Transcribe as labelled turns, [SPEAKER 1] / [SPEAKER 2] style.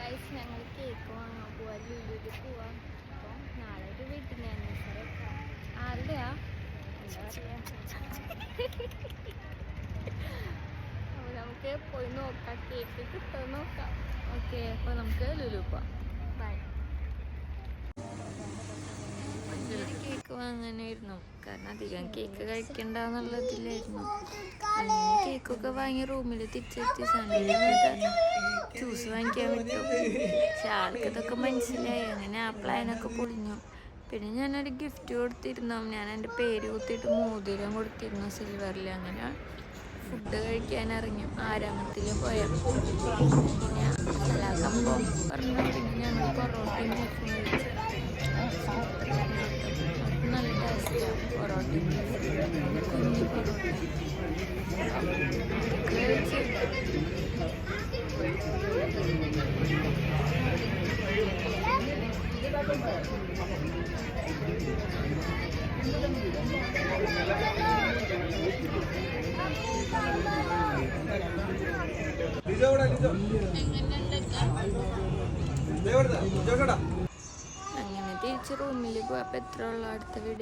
[SPEAKER 1] Guys ഞങ്ങൾ cake വാങ്ങാൻ പോവാ, ലുലുവിൽ പോവാ. അപ്പോൾ നാളെ ഒരു വെയിറ്റിംഗ് ആനിവേഴ്സറി ഒക്കെ. ആരുടെയാ എന്താ പറയുക, അപ്പോൾ നമുക്ക് പോയി നോക്കാം, കേക്ക് കിട്ടുമോ നോക്കാം. ഓക്കെ, അപ്പോൾ നമുക്ക് ലുലു പോവാം. ബൈ. കേക്ക് വാങ്ങാനായിരുന്നു, കാരണം അധികം കേക്ക് കഴിക്കണ്ടെന്നുള്ളതിലായിരുന്നു. അങ്ങനെ കേക്കൊക്കെ വാങ്ങി റൂമിൽ തിരിച്ചെത്തി ജ്യൂസ് വാങ്ങിക്കാൻ പറ്റും. പക്ഷെ ആൾക്ക് ഇതൊക്കെ മനസ്സിലായി. അങ്ങനെ ആ പ്ലാനൊക്കെ പൊളിഞ്ഞു. പിന്നെ ഞാനൊരു ഗിഫ്റ്റ് കൊടുത്തിരുന്നു. ഞാൻ എൻ്റെ പേര് കുത്തിയിട്ട് മോതിരം കൊടുത്തിരുന്നു സിൽവറിൽ. അങ്ങനെ ഫുഡ് കഴിക്കാൻ ഇറങ്ങി. ആരാമത്തിൽ പോയാൽ പിന്നെ എല്ലാ സംഭവം പറഞ്ഞു. പിന്നെ ഞങ്ങൾ പൊറോട്ടയും ബീഫും കഴിച്ചു. നല്ല ടേസ്റ്റാണ് പൊറോട്ടയും കുഞ്ഞി പൊറോട്ട കഴിച്ച്. അങ്ങനെ തിരിച്ച് റൂമിൽ പോയപ്പോൾ എത്ര ഉള്ള അടുത്ത വീഡിയോ.